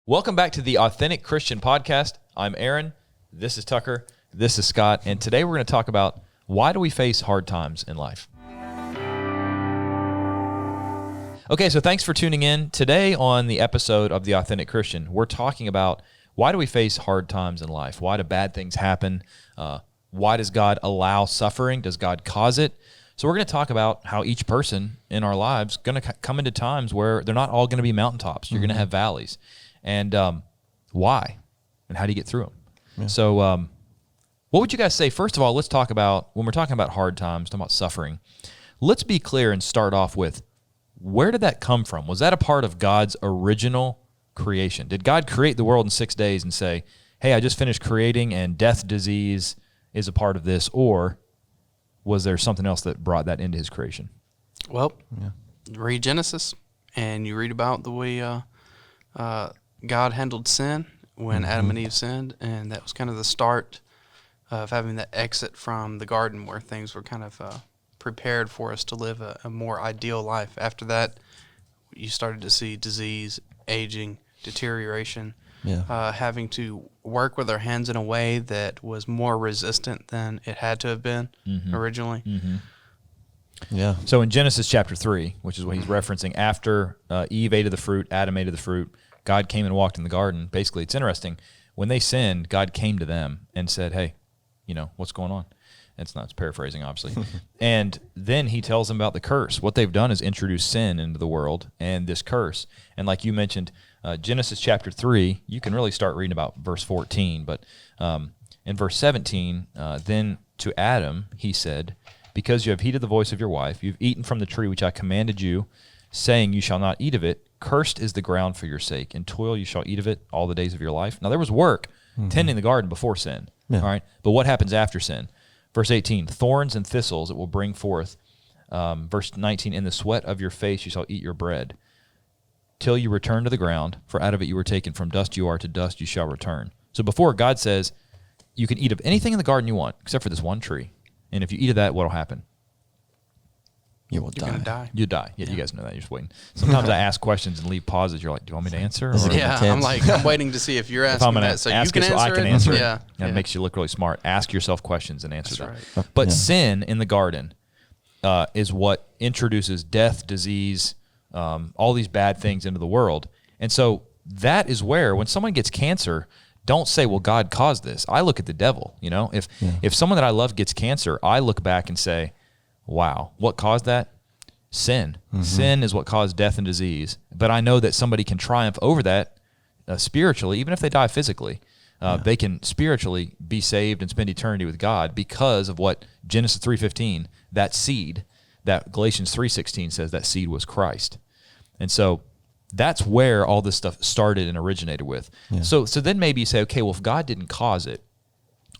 Welcome back to the Authentic Christian Podcast. I'm Aaron. This is Tucker. This is Scott. And today we're going to talk about why do we face hard times in life? Okay, so thanks for tuning in. Today on the episode of The Authentic Christian, we're talking about why do we face hard times in life? Why do bad things happen? Why does God allow suffering? Does God cause it? So we're going to talk about how each person in our lives is going to come into times where they're not all going to be mountaintops. You're going to have valleys. And why? And how do you get through them? Yeah. So what would you guys say? First of all, let's talk about, when we're talking about hard times, talking about suffering, let's be clear and start off with, where did that come from? Was that a part of God's original creation? Did God create the world in 6 days and say, hey, I just finished creating and death, disease is a part of this? Or was there something else that brought that into his creation? Well, read Genesis and you read about the way God handled sin when Adam and Eve sinned, and that was kind of the start of having that exit from the garden where things were kind of prepared for us to live a more ideal life. After that, you started to see disease, aging, deterioration, having to work with our hands in a way that was more resistant than it had to have been originally. Yeah. So in Genesis chapter 3, which is what he's referencing, after Eve ate of the fruit, Adam ate of the fruit, God came and walked in the garden. Basically, it's interesting. When they sinned, God came to them and said, hey, what's going on? It's paraphrasing, obviously. And then he tells them about the curse. What they've done is introduce sin into the world and this curse. And like you mentioned, Genesis chapter 3, you can really start reading about verse 14. But in verse 17, then to Adam he said, because you have heeded the voice of your wife, you've eaten from the tree which I commanded you, saying you shall not eat of it. Cursed is the ground for your sake. In toil you shall eat of it all the days of your life. Now there was work tending the garden before sin. All right. But what happens after sin? Verse 18, thorns and thistles it will bring forth. Verse 19, in the sweat of your face you shall eat your bread, till you return to the ground, for out of it you were taken. From dust you are, to dust you shall return. So before, God says, you can eat of anything in the garden you want, except for this one tree. And if you eat of that, what will happen? You will You're gonna die. You die. Yeah, you guys know that. You're just waiting. Sometimes I ask questions and leave pauses. You're like, do you want me to answer? I'm waiting to see if you're asking that so you can answer I can answer it. Yeah. It makes you look really smart. Ask yourself questions and answer them. Right. But sin in the garden is what introduces death, disease, all these bad things into the world. And so that is where, when someone gets cancer, don't say, well, God caused this. I look at the devil. If someone that I love gets cancer, I look back and say, wow, what caused that? Sin. Sin is what caused death and disease. But I know that somebody can triumph over that spiritually, even if they die physically. They can spiritually be saved and spend eternity with God because of what Genesis 3:15, that seed, that Galatians 3:16 says that seed was Christ. And so that's where all this stuff started and originated with. Yeah. So then maybe you say, okay, well, if God didn't cause it,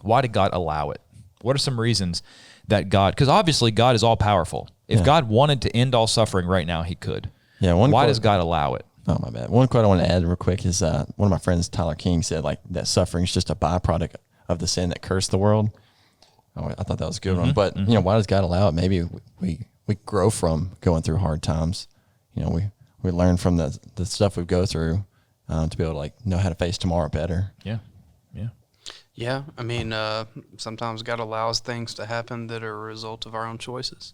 why did God allow it? What are some reasons that God, because obviously God is all powerful. If God wanted to end all suffering right now, he could. Yeah. Why does God allow it? Oh, my bad. One quote I want to add real quick is one of my friends, Tyler King, said that suffering is just a byproduct of the sin that cursed the world. Oh, I thought that was a good one. But, why does God allow it? Maybe we grow from going through hard times. We learn from the stuff we go through to be able to know how to face tomorrow better. Yeah. Yeah, I mean, sometimes God allows things to happen that are a result of our own choices.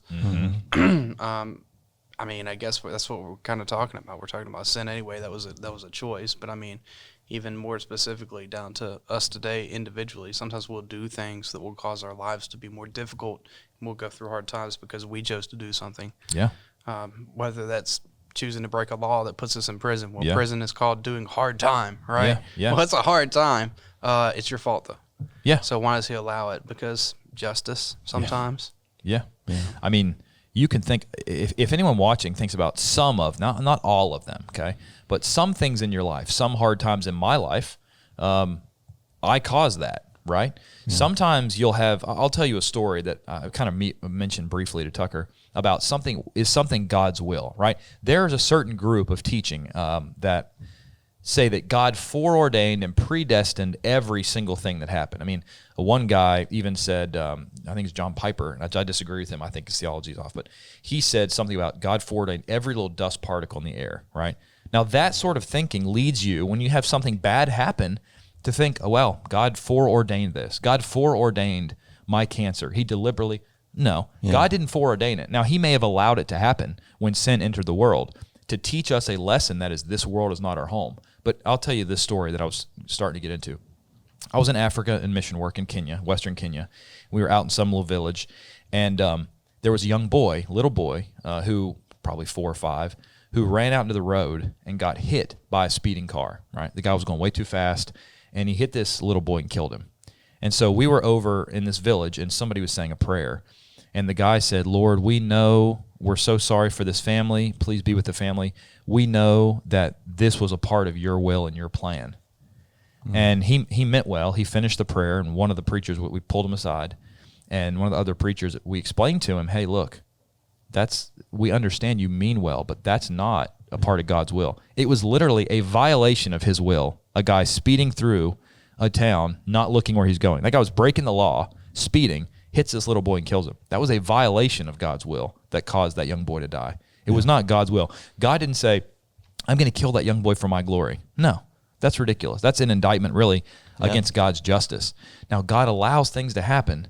I mean, I guess that's what we're kind of talking about. We're talking about sin anyway. That was a choice. But I mean, even more specifically down to us today individually, sometimes we'll do things that will cause our lives to be more difficult. And we'll go through hard times because we chose to do something. Yeah. Whether that's choosing to break a law that puts us in prison. Well, prison is called doing hard time, right? Yeah. Well, it's a hard time. It's your fault, though. Yeah. So why does he allow it? Because justice sometimes. Yeah. I mean, you can think, if anyone watching thinks about some of, not all of them, okay, but some things in your life, some hard times in my life, I caused that, right? Yeah. Sometimes you'll have, I'll tell you a story that I kind of mentioned briefly to Tucker about something God's will, right? There's a certain group of teaching that say that God foreordained and predestined every single thing that happened. I mean, one guy even said, I think it's John Piper, and I disagree with him. I think his theology is off, but he said something about God foreordained every little dust particle in the air, right? Now, that sort of thinking leads you, when you have something bad happen, to think, oh, well, God foreordained this. God foreordained my cancer. He deliberately. No, God didn't foreordain it. Now, he may have allowed it to happen when sin entered the world to teach us a lesson that is, this world is not our home. But I'll tell you this story that I was starting to get into. I was in Africa in mission work in Kenya, Western Kenya. We were out in some little village, and there was a young boy, little boy, who probably 4 or 5, who ran out into the road and got hit by a speeding car, right? The guy was going way too fast, and he hit this little boy and killed him. And so we were over in this village, and somebody was saying a prayer, and the guy said, Lord, we know we're so sorry for this family. Please be with the family. We know that this was a part of your will and your plan. And he meant well. He finished the prayer, and one of the preachers, we pulled him aside, and one of the other preachers, we explained to him, hey, look, we understand you mean well, but that's not a part of God's will. It was literally a violation of his will, a guy speeding through a town, not looking where he's going. That guy was breaking the law, speeding, hits this little boy and kills him. That was a violation of God's will that caused that young boy to die. It was not God's will. God didn't say, I'm going to kill that young boy for my glory. No. That's ridiculous. That's an indictment, really, against God's justice. Now, God allows things to happen,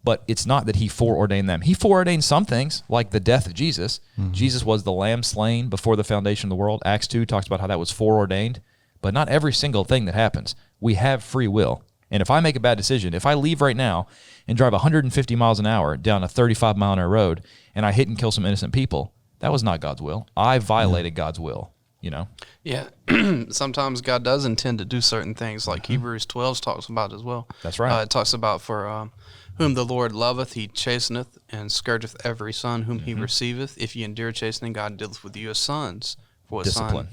but it's not that he foreordained them. He foreordained some things, like the death of Jesus. Jesus was the lamb slain before the foundation of the world. Acts 2 talks about how that was foreordained, but not every single thing that happens. We have free will. And if I make a bad decision, if I leave right now and drive 150 miles an hour down a 35-mile-an-hour road and I hit and kill some innocent people, that was not God's will. I violated God's will. You know? Yeah. Sometimes God does intend to do certain things, like Hebrews 12 talks about as well. That's right. It talks about, for whom the Lord loveth, he chasteneth, and scourgeth every son whom he receiveth. If ye endure chastening, God dealeth with you as sons. For what Discipline. son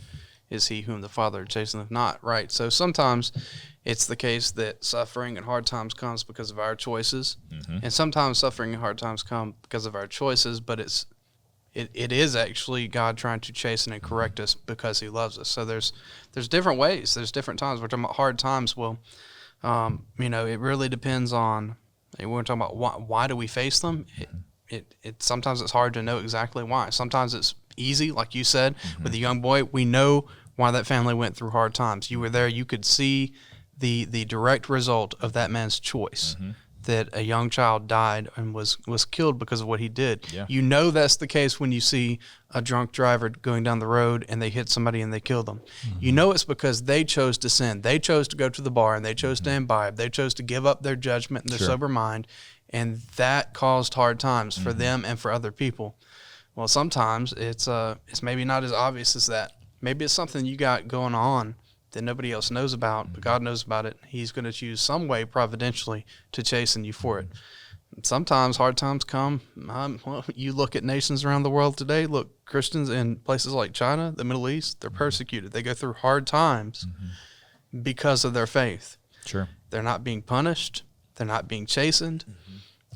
is he whom the Father chasteneth not? Right. So sometimes it's the case that suffering and hard times comes because of our choices. And sometimes suffering and hard times come because of our choices, but it is actually God trying to chasten and correct us because he loves us. So there's different ways. There's different times. We're talking about hard times. Well, it really depends on, we're talking about why do we face them? It sometimes it's hard to know exactly why. Sometimes it's easy, like you said, with the young boy. We know why that family went through hard times. You were there. You could see the direct result of that man's choice. That a young child died and was killed because of what he did. Yeah. You know that's the case when you see a drunk driver going down the road and they hit somebody and they kill them. You know it's because they chose to sin. They chose to go to the bar and they chose to imbibe. They chose to give up their judgment and their sober mind, and that caused hard times for them and for other people. Well, sometimes it's maybe not as obvious as that. Maybe it's something you got going on that nobody else knows about, but God knows about it. He's going to choose some way providentially to chasten you for it. Sometimes hard times come. Well, you look at nations around the world today. Look, Christians in places like China, the Middle East, they're persecuted. They go through hard times because of their faith. Sure. They're not being punished. They're not being chastened.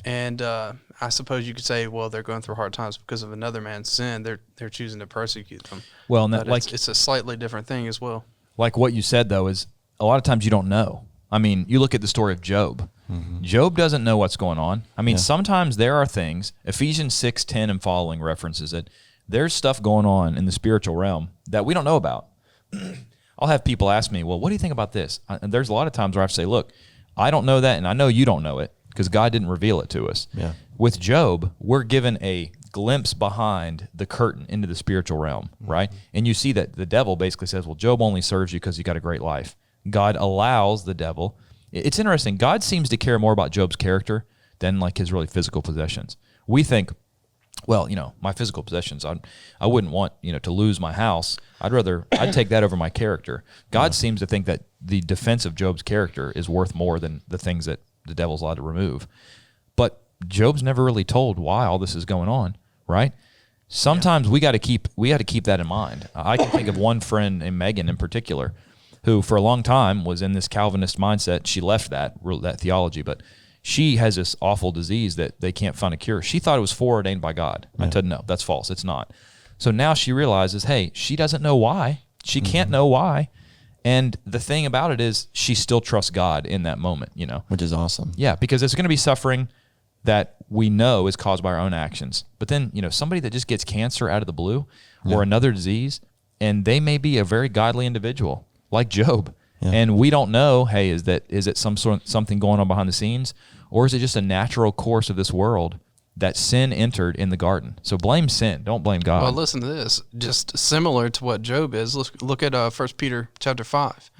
And I suppose you could say, well, they're going through hard times because of another man's sin. They're choosing to persecute them. Well, and but it's a slightly different thing as well. Like what you said, though, is a lot of times you don't know. I mean, you look at the story of Job. Job doesn't know what's going on. I mean, sometimes there are things, Ephesians 6:10 and following references it, there's stuff going on in the spiritual realm that we don't know about. I'll have people ask me, well, what do you think about this? And there's a lot of times where I have to say, look, I don't know that, and I know you don't know it because God didn't reveal it to us. Yeah. With Job, we're given a glimpse behind the curtain into the spiritual realm, right? And you see that the devil basically says, well, Job only serves you because you got a great life. God allows the devil. It's interesting. God seems to care more about Job's character than like his really physical possessions. We think, well, my physical possessions, I wouldn't want, to lose my house. I'd take that over my character. God seems to think that the defense of Job's character is worth more than the things that the devil's allowed to remove. But Job's never really told why all this is going on. Right? Sometimes we got to keep that in mind. I can think of one friend named Megan in particular, who for a long time was in this Calvinist mindset. She left that theology, but she has this awful disease that they can't find a cure. She thought it was foreordained by God. I said, no, that's false. It's not. So now she realizes, hey, she doesn't know why. She can't know why. And the thing about it is she still trusts God in that moment, Which is awesome. Yeah, because there's going to be suffering that we know is caused by our own actions. But then, somebody that just gets cancer out of the blue or another disease, and they may be a very godly individual like Job. And we don't know, hey, is it something going on behind the scenes, or is it just a natural course of this world that sin entered in the garden? So blame sin. Don't blame God. Well, listen to this. Just similar to what Job is, look at 1 Peter chapter 5.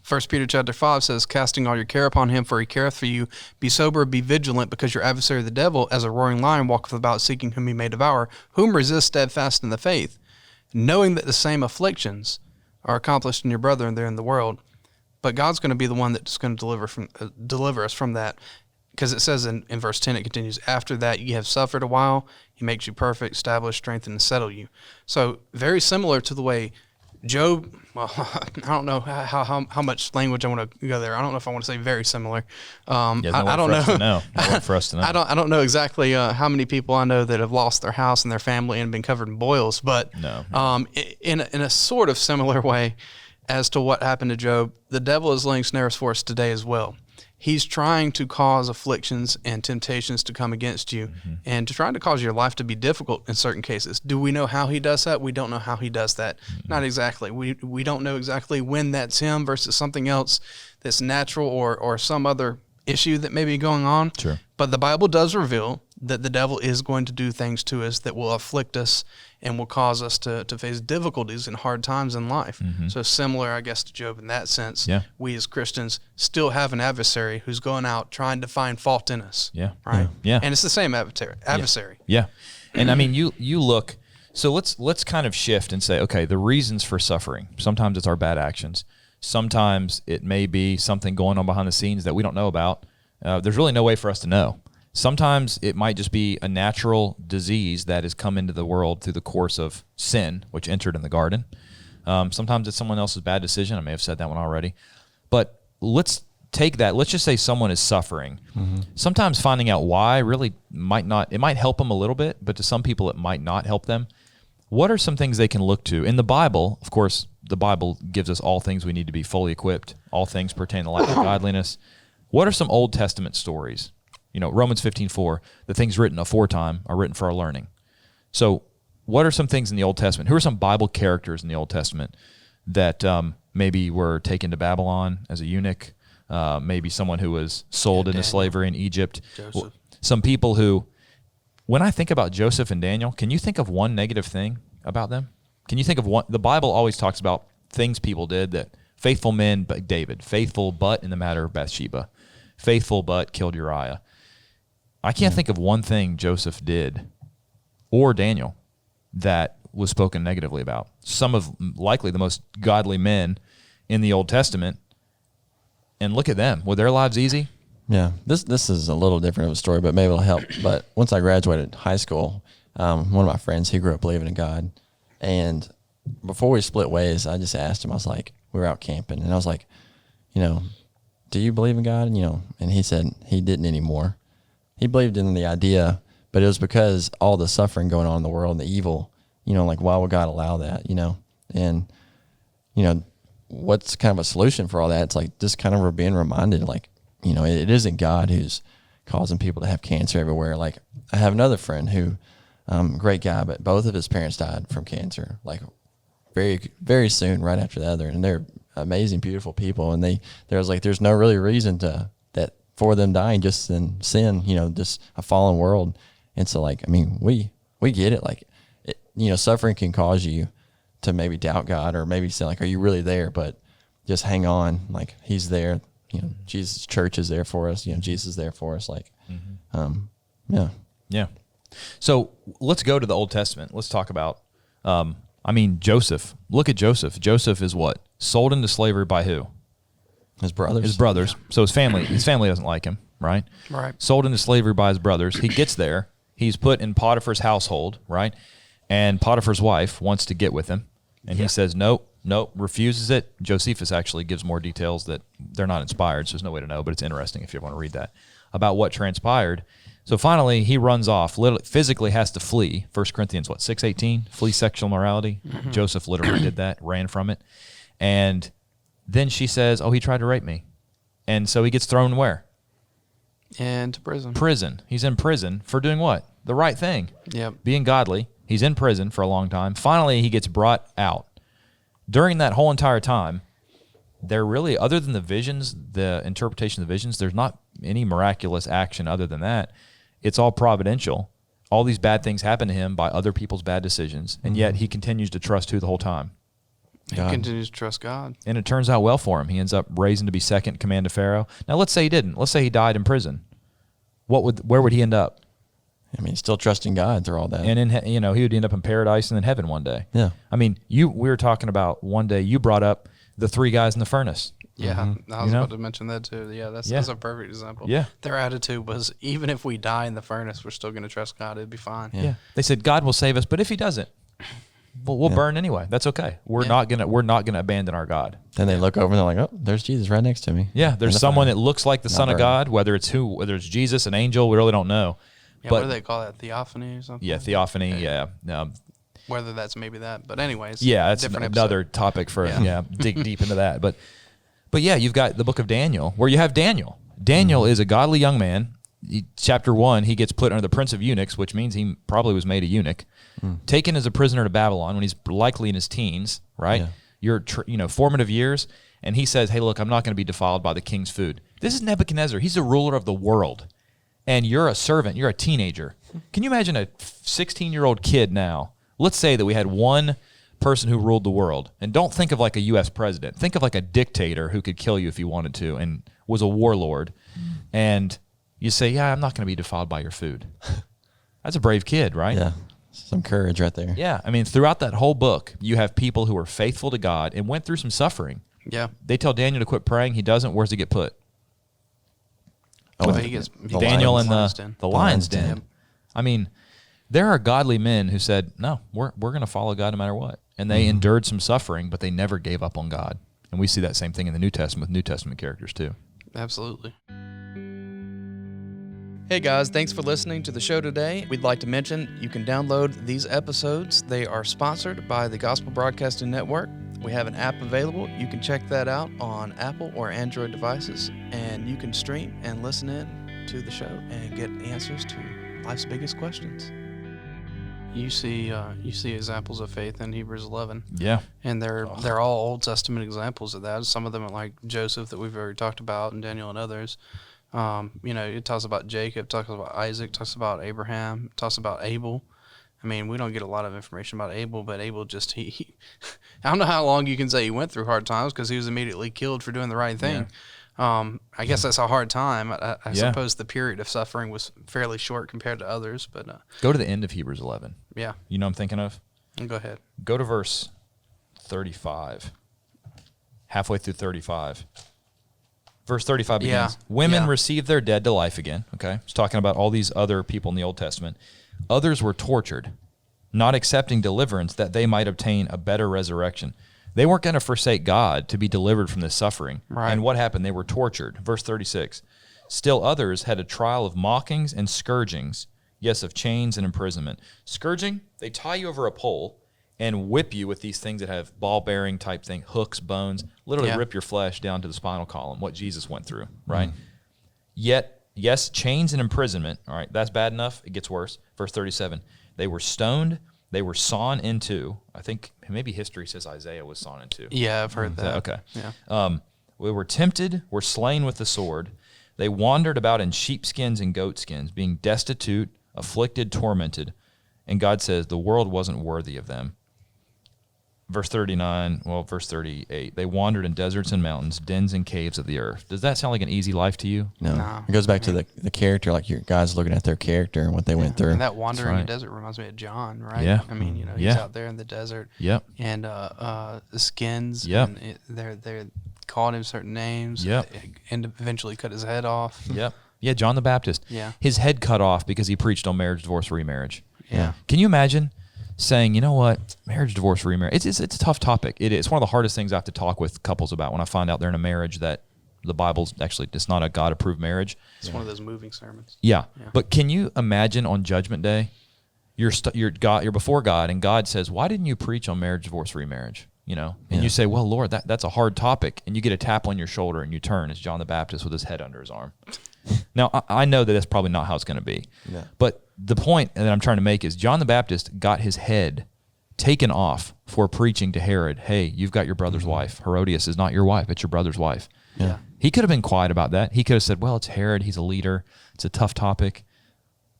1 Peter chapter 5 says, casting all your care upon him, for he careth for you. Be sober, be vigilant, because your adversary the devil, as a roaring lion, walketh about seeking whom he may devour, whom resist steadfast in the faith, knowing that the same afflictions are accomplished in your brethren there in the world. But God's going to be the one that's going to deliver us from that. Because it says in verse 10, it continues, after that you have suffered a while, he makes you perfect, establish, strengthen, and settle you. So very similar to the way Job, well, I don't know how much language I want to go there. I don't know if I want to say very similar. I don't know. No for us to know. I don't know exactly how many people I know that have lost their house and their family and been covered in boils. But in a sort of similar way as to what happened to Job, the devil is laying snares for us today as well. He's trying to cause afflictions and temptations to come against you and to try to cause your life to be difficult in certain cases. Do we know how he does that? We don't know how he does that. Not exactly. We don't know exactly when that's him versus something else that's natural or some other issue that may be going on. Sure. But the Bible does reveal that the devil is going to do things to us that will afflict us and will cause us to face difficulties and hard times in life. So similar, I guess, to Job in that sense. Yeah. We as Christians still have an adversary who's going out trying to find fault in us. Yeah. Right? Yeah. And it's the same adversary. Yeah. And I mean, you look, so let's kind of shift and say, okay, the reasons for suffering. Sometimes it's our bad actions. Sometimes it may be something going on behind the scenes that we don't know about. There's really no way for us to know. Sometimes it might just be a natural disease that has come into the world through the course of sin, which entered in the garden. Sometimes it's someone else's bad decision. I may have said that one already. But let's take that. Let's just say someone is suffering. Sometimes finding out why really might help them a little bit, but to some people it might not help them. What are some things they can look to? In the Bible, of course, the Bible gives us all things we need to be fully equipped. All things pertain to life and godliness. What are some Old Testament stories? Romans 15:4, the things written aforetime are written for our learning. So what are some things in the Old Testament? Who are some Bible characters in the Old Testament that maybe were taken to Babylon as a eunuch? Maybe someone who was sold into slavery in Egypt. Joseph. Some people who, when I think about Joseph and Daniel, can you think of one negative thing about them? Can you think of one? The Bible always talks about things people did that faithful men, but David, faithful but in the matter of Bathsheba, faithful but killed Uriah. I can't think of one thing Joseph did or Daniel that was spoken negatively about. Some of likely the most godly men in the Old Testament, and look at them. Were their lives easy? Yeah, this is a little different of a story, but maybe it'll help. But once I graduated high school, one of my friends, he grew up believing in God. And before we split ways, I just asked him, I was like, we were out camping, and I was like, do you believe in God? And he said he didn't anymore. He believed in the idea, but it was because all the suffering going on in the world and the evil, why would God allow that, And, what's kind of a solution for all that? It's like just kind of we're being reminded, it isn't God who's causing people to have cancer everywhere. Like I have another friend who, great guy, but both of his parents died from cancer, like very, very soon right after the other. And they're amazing, beautiful people. And there was like, there's no really reason for them dying, just in sin, just a fallen world. And so we get it. Like, suffering can cause you to maybe doubt God or maybe say are you really there? But just hang on. Like he's there, Jesus' church is there for us. Jesus is there for us. Yeah. Yeah. So let's go to the Old Testament. Let's talk about, Joseph. Look at Joseph. Joseph is what? Sold into slavery by who? His brothers. His brothers. Yeah. So his family doesn't like him, right? Right. Sold into slavery by his brothers. He gets there. He's put in Potiphar's household, right? And Potiphar's wife wants to get with him. And he says, nope, refuses it. Josephus actually gives more details that they're not inspired, so there's no way to know, but it's interesting if you want to read that, about what transpired. So finally, he runs off, physically has to flee. 1 Corinthians, 6:18? Flee sexual immorality. Joseph literally did that, ran from it. And then she says, he tried to rape me. And so he gets thrown where? Into prison. Prison. He's in prison for doing what? The right thing. Yep. Being godly. He's in prison for a long time. Finally, he gets brought out. during that whole entire time, there really, other than the visions, the interpretation of the visions, there's not any miraculous action other than that. It's all providential. All these bad things happen to him by other people's bad decisions, and yet he continues to trust who the whole time? God. He continues to trust God. And it turns out well for him. He ends up raising to be second in command to Pharaoh. Now, let's say he didn't. Let's say he died in prison. Where would he end up? I mean, still trusting God through all that. And he would end up in paradise and then heaven one day. Yeah. I mean, we were talking about one day, you brought up the 3 guys in the furnace. Yeah, I was about to mention that too. Yeah, that's a perfect example. Yeah. Their attitude was, even if we die in the furnace, we're still going to trust God. It'd be fine. Yeah. They said God will save us, but if he doesn't, we'll burn anyway. That's okay. We're not gonna abandon our God. Then they look over and they're like, "Oh, there's Jesus right next to me." Yeah, there's someone that looks like the Son of burn. God, whether it's Jesus, an angel, we really don't know. Yeah, But what do they call that? Theophany or something? yeah, theophany. Yeah. Whether that's maybe that, but anyways. Yeah, that's different another topic for dig deep into that. But yeah, you've got the book of Daniel, where you have Daniel. Daniel is a godly young man. Chapter 1, he gets put under the prince of eunuchs, which means he probably was made a eunuch, taken as a prisoner to Babylon when he's likely in his teens, right? Yeah. Your formative years, and he says, "Hey, look, I'm not going to be defiled by the king's food." This is Nebuchadnezzar. He's the ruler of the world, and you're a servant. You're a teenager. Can you imagine a 16-year-old kid now? Let's say that we had one person who ruled the world, and don't think of like a U.S. president. Think of like a dictator who could kill you if he wanted to and was a warlord, and you say, "Yeah, I'm not going to be defiled by your food." That's a brave kid, right? Yeah. Some courage right there. Yeah. I mean, throughout that whole book, you have people who are faithful to God and went through some suffering. Yeah. They tell Daniel to quit praying. He doesn't. Where's he get put? He gets Daniel in lion's den. the lion's den. Yep. I mean, there are godly men who said, "No, we're going to follow God no matter what." And they endured some suffering, but they never gave up on God. And we see that same thing in the New Testament with New Testament characters too. Absolutely. Hey guys, thanks for listening to the show today. We'd like to mention you can download these episodes. They are sponsored by the Gospel Broadcasting Network. We have an app available. You can check that out on Apple or Android devices, and you can stream and listen in to the show and get answers to life's biggest questions. You see examples of faith in Hebrews 11. Yeah. And they're all Old Testament examples of that. Some of them are like Joseph that we've already talked about, and Daniel and others. It talks about Jacob, talks about Isaac, talks about Abraham, talks about Abel. I mean, we don't get a lot of information about Abel, but Abel just, he I don't know how long you can say he went through hard times because he was immediately killed for doing the right thing. Yeah. I guess that's a hard time. I suppose the period of suffering was fairly short compared to others, but Go to the end of Hebrews 11. Yeah. You know what I'm thinking of? Go ahead. Go to verse 35. Halfway through 35. Verse 35 begins, women received their dead to life again. Okay. It's talking about all these other people in the Old Testament. Others were tortured, not accepting deliverance that they might obtain a better resurrection. They weren't going to forsake God to be delivered from this suffering. Right. And what happened? They were tortured. Verse 36. Still others had a trial of mockings and scourgings, yes, of chains and imprisonment. Scourging, they tie you over a pole and whip you with these things that have ball-bearing type thing, hooks, bones, literally rip your flesh down to the spinal column, what Jesus went through, right? Yet, yes, chains and imprisonment, all right, that's bad enough. It gets worse. Verse 37, they were stoned, they were sawn in two. I think maybe history says Isaiah was sawn in two. Yeah, I've heard that. Okay. Yeah. We were tempted, were slain with the sword. They wandered about in sheepskins and goatskins, being destitute, afflicted, tormented. And God says the world wasn't worthy of them. Verse 38, they wandered in deserts and mountains, dens and caves of the earth. Does that sound like an easy life to you? No. It goes back to the character, like your guys looking at their character and what they went through. And that wandering in the desert reminds me of John, right? Yeah. I mean, he's out there in the desert. Yep. And the skins. Yep. And they're calling him certain names. Yep. And eventually cut his head off. Yep. Yeah, John the Baptist. Yeah. His head cut off because he preached on marriage, divorce, remarriage. Yeah. Can you imagine saying, you know what, marriage, divorce, remarriage, it's a tough topic. It is. It's one of the hardest things I have to talk with couples about when I find out they're in a marriage that the Bible's actually, it's not a God-approved marriage. It's one of those moving sermons. Yeah. But can you imagine on Judgment Day, you're before God, and God says, why didn't you preach on marriage, divorce, remarriage? And you say, well, Lord, that's a hard topic. And you get a tap on your shoulder and you turn. It's John the Baptist with his head under his arm. Now, I know that that's probably not how it's going to be. Yeah. But the point that I'm trying to make is John the Baptist got his head taken off for preaching to Herod, hey, you've got your brother's wife. Herodias is not your wife, it's your brother's wife. Yeah. He could have been quiet about that. He could have said, well, it's Herod. He's a leader. It's a tough topic.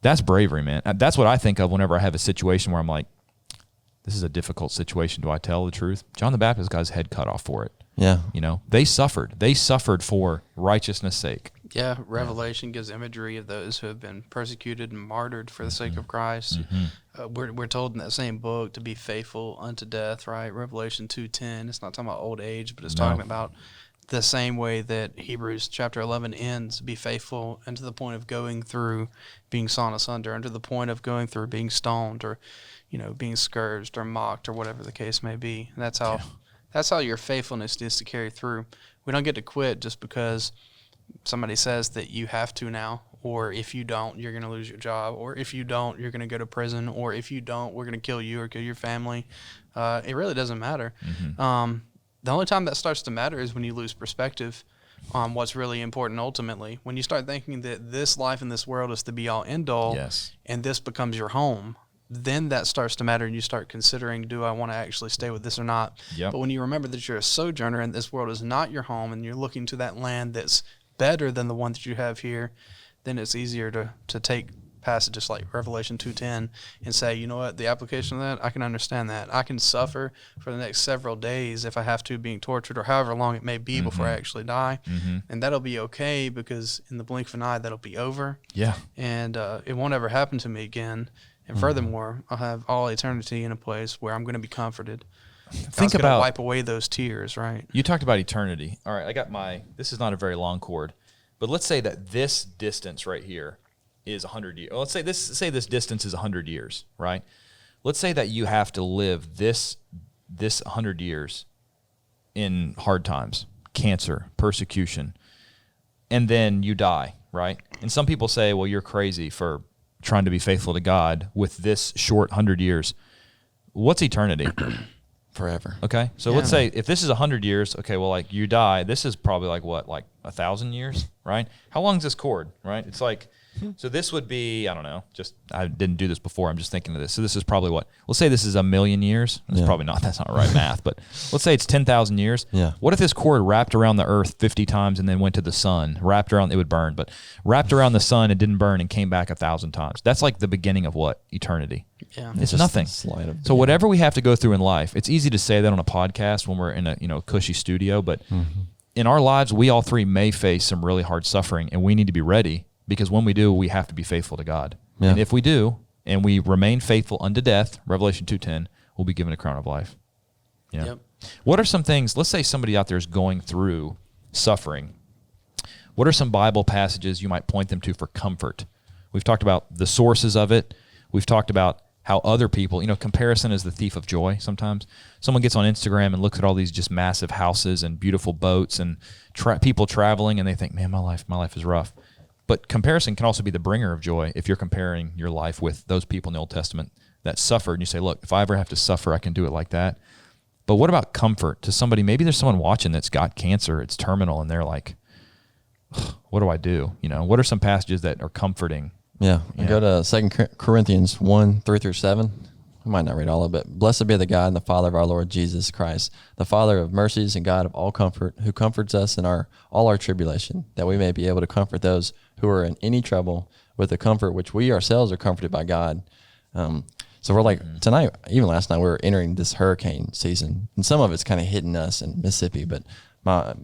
That's bravery, man. That's what I think of whenever I have a situation where I'm like, this is a difficult situation. Do I tell the truth? John the Baptist got his head cut off for it. Yeah. You know, they suffered. They suffered for righteousness' sake. Yeah, Revelation gives imagery of those who have been persecuted and martyred for the sake of Christ. We're told in that same book to be faithful unto death, right? Revelation 2:10. It's not talking about old age, but it's talking about the same way that Hebrews chapter 11 ends, be faithful unto the point of going through being sawn asunder, unto the point of going through being stoned or, being scourged or mocked or whatever the case may be. And that's how your faithfulness is to carry through. We don't get to quit just because somebody says that you have to now, or if you don't, you're going to lose your job, or if you don't, you're going to go to prison, or if you don't, we're going to kill you or kill your family. It really doesn't matter. The only time that starts to matter is when you lose perspective on what's really important ultimately. When you start thinking that this life in this world is the be-all, end-all, and this becomes your home, then that starts to matter, and you start considering, do I want to actually stay with this or not? But when you remember that you're a sojourner and this world is not your home, and you're looking to that land that's better than the one that you have here, then it's easier to take passages like Revelation 2:10 and say, you know what, the application of that, I can understand that. I can suffer for the next several days if I have to, being tortured, or however long it may be before I actually die. And that'll be okay, because in the blink of an eye, that'll be over. And it won't ever happen to me again. And furthermore, I'll have all eternity in a place where I'm going to be comforted. Think about, wipe away those tears, right? You talked about eternity. All right, this is not a very long cord, but let's say that this distance right here is 100 years. Let's say this distance is 100 years, right? Let's say that you have to live this 100 years in hard times, cancer, persecution, and then you die, right? And some people say, well, you're crazy for trying to be faithful to God with this short 100 years. What's eternity? Forever. Okay, so let's say if this is 100 years, okay, well, like you die, this is probably like what, like 1,000 years, right? How long is this cord, right? It's like, so this would be, I don't know, I didn't do this before, I'm just thinking of this. So this is probably what, let's say this is 1,000,000 years. That's probably not, that's not right math, but let's say it's 10,000 years. What if this cord wrapped around the earth 50 times and then went to the sun, wrapped around, it would burn, but wrapped around the sun, it didn't burn and came back 1,000 times. That's like the beginning of what? Eternity. It's nothing. So whatever we have to go through in life, it's easy to say that on a podcast when we're in a cushy studio, but in our lives, we all three may face some really hard suffering, and we need to be ready, because when we do, we have to be faithful to God. And if we do, and we remain faithful unto death, Revelation 2:10, we'll be given a crown of life. What are some things, let's say somebody out there is going through suffering. What are some Bible passages you might point them to for comfort? We've talked about the sources of it. We've talked about how other people, comparison is the thief of joy sometimes. Someone gets on Instagram and looks at all these just massive houses and beautiful boats and people traveling, and they think, man, my life is rough. But comparison can also be the bringer of joy if you're comparing your life with those people in the Old Testament that suffered. And you say, look, if I ever have to suffer, I can do it like that. But what about comfort to somebody? Maybe there's someone watching that's got cancer, it's terminal, and they're like, what do I do? What are some passages that are comforting? I go to 2 Corinthians 1:3-7. I might not read all of it. Blessed be the God and the Father of our Lord Jesus Christ, the Father of mercies and God of all comfort, who comforts us in all our tribulation, that we may be able to comfort those who are in any trouble with the comfort which we ourselves are comforted by God. So we're like, tonight, even last night, we were entering this hurricane season, and some of it's kind of hitting us in Mississippi, but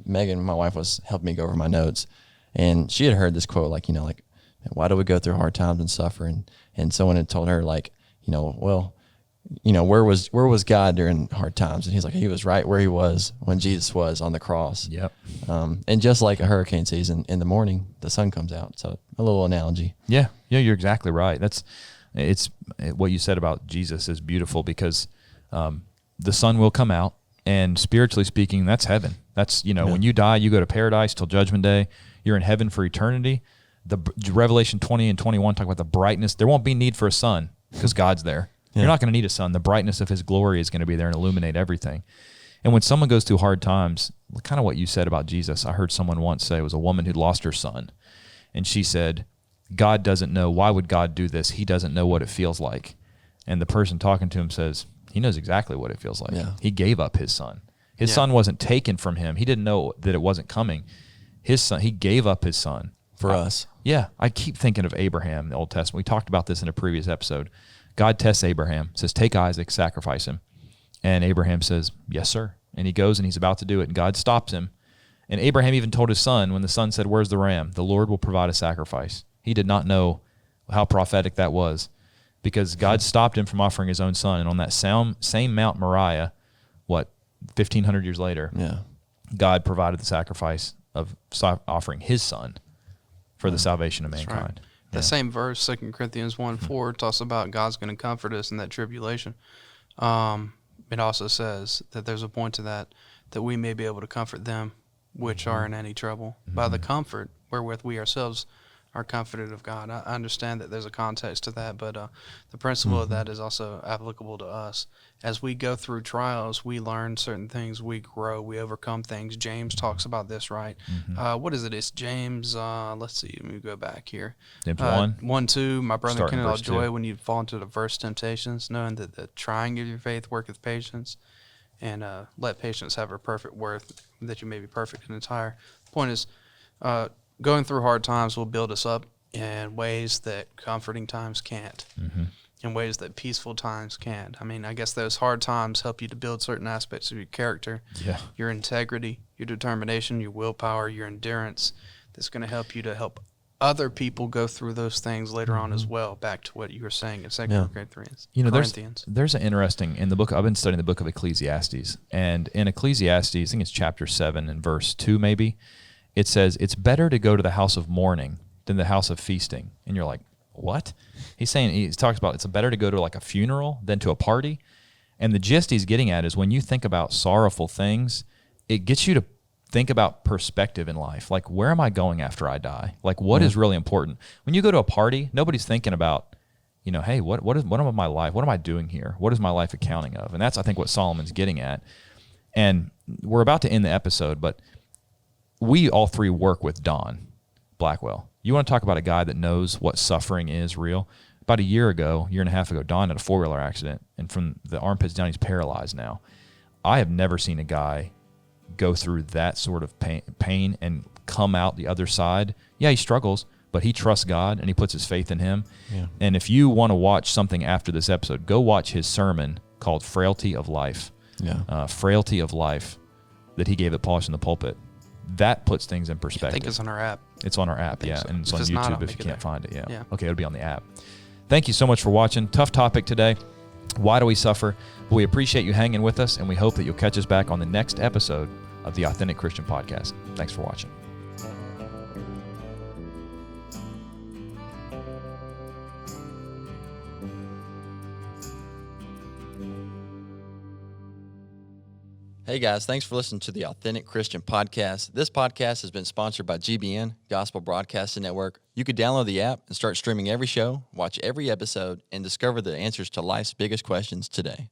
Megan, my wife, was helping me go over my notes, and she had heard this quote, like, why do we go through hard times and suffer? And someone had told her, like, where was God during hard times? And he's like, he was right where he was when Jesus was on the cross. And just like a hurricane season, in the morning, the sun comes out. So a little analogy. Yeah, you're exactly right. It's what you said about Jesus is beautiful, because the sun will come out, and spiritually speaking, that's heaven. That's, when you die, you go to paradise till Judgment Day. You're in heaven for eternity. The Revelation 20 and 21 talk about the brightness. There won't be need for a sun because God's there. You're not going to need a sun. The brightness of his glory is going to be there and illuminate everything. And when someone goes through hard times, kind of what you said about Jesus, I heard someone once say, it was a woman who'd lost her son. And she said, God doesn't know. Why would God do this? He doesn't know what it feels like. And the person talking to him says, He knows exactly what it feels like. Yeah. He gave up his son. His Yeah. son wasn't taken from him. He didn't know that it wasn't coming. His son, he gave up his son. For us. Yeah, I keep thinking of Abraham in the Old Testament. We talked about this in a previous episode. God tests Abraham, says, take Isaac, sacrifice him. And Abraham says, yes, sir. And he goes and he's about to do it, and God stops him. And Abraham even told his son, when the son said, where's the ram? The Lord will provide a sacrifice. He did not know how prophetic that was, because God stopped him from offering his own son. And on that same Mount Moriah, 1,500 years later, Yeah. God provided the sacrifice of offering his son for the salvation of That's mankind. right. The same verse, 2 Corinthians 1:4, talks about God's going to comfort us in that tribulation. It also says that there's a point to that we may be able to comfort them which are in any trouble by the comfort wherewith we ourselves are comforted of God. I understand that there's a context to that, but the principle of that is also applicable to us. As we go through trials, we learn certain things, we grow, we overcome things. James talks about this, right? What is it? It's James, let's see, let me go back here. James 1:2, my brother Starting count it all verse joy 2. when you fall into diverse temptations, knowing that the trying of your faith worketh patience, and let patience have her perfect worth, that you may be perfect and entire. The point is, going through hard times will build us up in ways that comforting times can't, in ways that peaceful times can't. I mean, I guess those hard times help you to build certain aspects of your character, your integrity, your determination, your willpower, your endurance. That's going to help you to help other people go through those things later on as well. Back to what you were saying in 2 Corinthians. There's an interesting, in the book, I've been studying the book of Ecclesiastes, and in Ecclesiastes, I think it's chapter 7 and verse 2 maybe, it says, it's better to go to the house of mourning than the house of feasting. And you're like, what? He talks about it's better to go to like a funeral than to a party. And the gist he's getting at is when you think about sorrowful things, it gets you to think about perspective in life. Like, where am I going after I die? Like, what is really important? When you go to a party, nobody's thinking about, hey, what am my life? What am I doing here? What is my life accounting of? And that's, I think, what Solomon's getting at. And we're about to end the episode, but we all three work with Don Blackwell. You want to talk about a guy that knows what suffering is real? About a year and a half ago, Don had a 4-wheeler accident, and from the armpits down, he's paralyzed now. I have never seen a guy go through that sort of pain and come out the other side. Yeah, he struggles, but he trusts God and he puts his faith in him. Yeah. And if you want to watch something after this episode, go watch his sermon called Frailty of Life. Yeah. Frailty of Life that he gave at Polish in the Pulpit. That puts things in perspective. I think it's on our app. It's on our app, yeah. So. And it's if on it's YouTube not, if you can't find it, yeah. Okay, it'll be on the app. Thank you so much for watching. Tough topic today. Why do we suffer? But we appreciate you hanging with us, and we hope that you'll catch us back on the next episode of the Authentic Christian Podcast. Thanks for watching. Hey guys, thanks for listening to the Authentic Christian Podcast. This podcast has been sponsored by GBN, Gospel Broadcasting Network. You could download the app and start streaming every show, watch every episode, and discover the answers to life's biggest questions today.